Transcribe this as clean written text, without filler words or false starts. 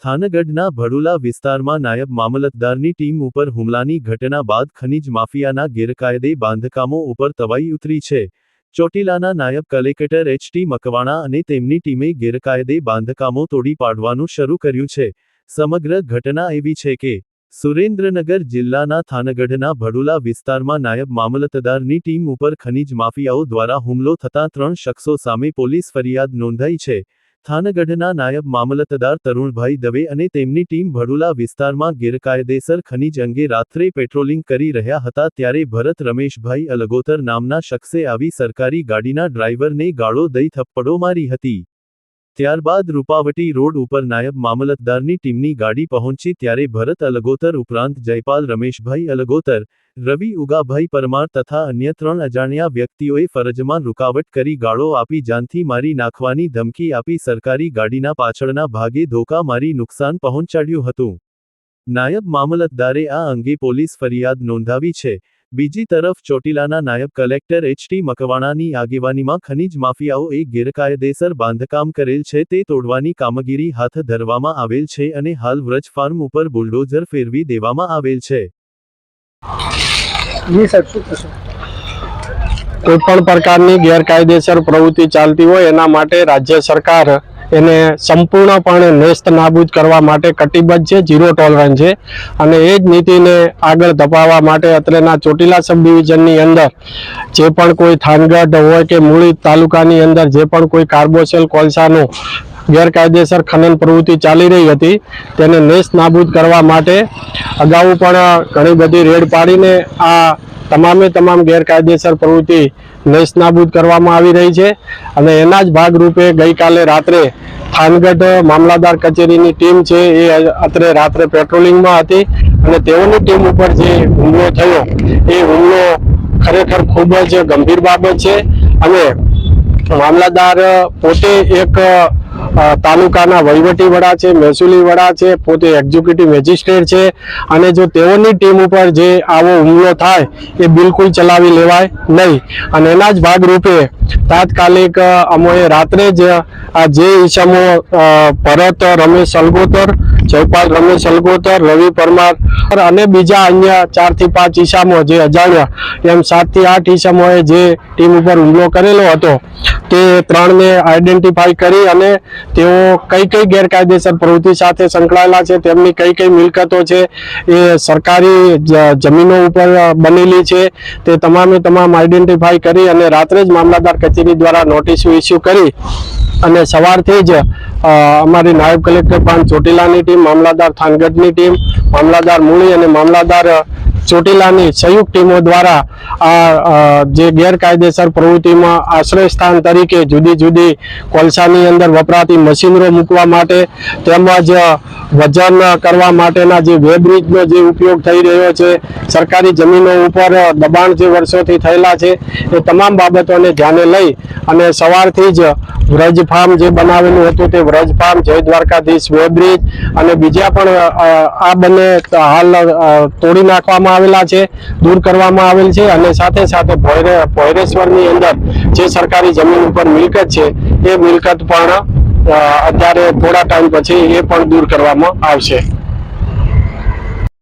થાનગઢના ભડુલા વિસ્તારમાં નાયબ મામલતદારની ટીમ ઉપર હુમલાની ઘટના બાદ ખનીજ માફિયાના ગેરકાયદે બાંધકામો ઉપર તવાઈ ઉતરી છે। ચોટીલાના નાયબ કલેક્ટર એચ.ટી. મકવાણા અને તેમની ટીમે ગેરકાયદે બાંધકામો તોડી પાડવાનું શરૂ કર્યું છે। સમગ્ર ઘટના એવી છે કે સુરેન્દ્રનગર જિલ્લાના થાનગઢના ભડુલા વિસ્તારમાં નાયબ મામલતદારની ટીમ ઉપર ખનીજ માફિયાઓ દ્વારા હુમલો થતાં 3 શખ્સો સામે પોલીસ ફરિયાદ નોંધાઈ છે। થાનગઢના નાયબ મામલતદાર તરુણભાઈ દવે અને તેમની ટીમ ભડુલા વિસ્તારમાં ગેરકાયદેસર ખનીજ અંગે રાત્રે પેટ્રોલિંગ કરી રહ્યા હતા ત્યારે ભરત રમેશભાઈ અલગોતર નામના શખ્સે આવી સરકારી ગાડીના ડ્રાઈવરને ગાળો દઈ થપ્પડો મારી હતી। ત્યારબાદ રૂપાવટી રોડ ઉપર નાયબ મામલતદારની ટીમની ગાડી પહોંચી ત્યારે ભરત અલગોતર ઉપરાંત જયપાલ રમેશભાઈ અલગોતર, રવિ ઉગાભાઈ પરમાર તથા અન્ય 3 અજાણ્યા વ્યક્તિઓએ ફરજમાં રૂકાવટ કરી ગાળો આપી જાનથી મારી નાખવાની ધમકી આપી સરકારી ગાડીના પાછળના ભાગે ધોકા મારી નુકસાન પહોંચાડ્યું હતું। નાયબ મામલતદારે આ અંગે પોલીસ ફરિયાદ નોંધાવી છે। બીજી તરફ ચોટીલાના નાયબ કલેક્ટર એચ.ટી. મકવાણાની આગેવાનીમાં ખનીજ માફિયાઓએ ગેરકાયદેસર બાંધકામ કરેલ છે તે તોડવાની કામગીરી હાથ ધરવામાં આવેલ છે અને હાલ વ્રજ ફાર્મ ઉપર બુલડોઝર ફેરવી દેવામાં આવેલ છે। કોઈ પણ પ્રકારની ગેરકાયદેસર પ્રવૃત્તિ ચાલતી હોય એના માટે રાજ્ય સરકાર એને સંપૂર્ણપણે નેસ્ત નાબૂદ કરવા માટે કટિબદ્ધ છે, ઝીરો ટોલરન્સ છે અને એ જ નીતિને આગળ ધપાવવા માટે અત્રેના ચોટીલા સબ ડિવિઝનની અંદર જે પણ કોઈ થાનગઢ હોય કે મૂળી તાલુકાની અંદર જે પણ કોઈ કાર્બોસેલ કોલસાનું ગેરકાયદેસર ખનન પ્રવૃત્તિ ચાલી રહી હતી તેને નેસ્ત નાબૂદ કરવા માટે અગાઉ પણ ઘણી બધી રેડ પાડીને આ તમામ ગેરકાયદેસર પ્રવૃત્તિ નેસ્ત નાબૂદ કરવામાં આવી રહી છે અને એના જ ભાગરૂપે ગઈકાલે રાત્રે થાનગઢ મામલતદાર કચેરીની ટીમ છે એ અત્રે રાત્રે પેટ્રોલિંગમાં હતી અને તેઓની ટીમ ઉપર જે હુમલો થયો એ હુમલો ખરેખર ખૂબ જ ગંભીર બાબત છે અને મામલતદાર પોતે એક તાલુકાના વહીવટી વડા છે, મહેસૂલી વડા છે, પોતે એક્ઝિક્યુટિવ મેજિસ્ટ્રેટ છે અને જો તેઓની ટીમ ઉપર જે આવો હુમલો થાય એ બિલકુલ ચલાવી લેવાય નહીં અને એના જ ભાગરૂપે તાત્કાલિક અમોએ રાત્રે જ આ જે ઈસમો ભરત રમેશ અલગોતર, જયપાલ રમેશ અલગોતર, રવિ પરમાર અને બીજા અન્ય 4 થી 5 ઈસમો જે અજાણ્યા એમ 7 થી 8 ઈસમોએ જે ટીમ ઉપર હુમલો કરેલો હતો તે 3ને આઈડેન્ટિફાઈ કરી અને તેઓ કઈ ગેરકાયદેસર પ્રવૃત્તિ સાથે સંકળાયેલા છે, તેમની કઈ મિલકતો છે એ સરકારી જમીનો ઉપર બનેલી છે તે તમામ આઈડેન્ટિફાઈ કરી અને રાત્રે જ મામલતદાર કચેરી દ્વારા નોટિસો ઇસ્યુ કરી અને સવારથી જ અમારી નાયબ કલેક્ટર પણ ચોટીલાની ટીમ, મામલતદાર થાનગઢની ટીમ, મામલતદાર મૂળી અને મામલતદાર ચોટીલાની સંયુક્ત ટીમો દ્વારા આ જે ગેરકાયદેસર પ્રવૃત્તિમાં આશ્રય સ્થાન તરીકે જુદી કોલસાની અંદર વપરાતી મશીનરો મૂકવા માટે તેમજ વજન કરવા માટેના જે વેબ્રિજનો જે ઉપયોગ થઈ રહ્યો છે, સરકારી જમીનો ઉપર દબાણ જે વર્ષોથી થયેલા છે એ તમામ બાબતોને ધ્યાને લઈ અને સવારથી જ વ્રજ ફાર્મ જે બનાવેલું હતું તે વ્રજ ફાર્મ, જય દ્વારકાધીશ વેબ્રિજ અને બીજા પણ આ બંને હાલ તોડી નાખવામાં આવેલા છે, દૂર કરવામાં આવેલ છે અને સાથે ભોયરેશ્વરની અંદર જે સરકારી જમીન ઉપર મિલકત છે એ મિલકત પણ અત્યારે થોડા ટાઈમ પછી એ પણ દૂર કરવામાં આવશે।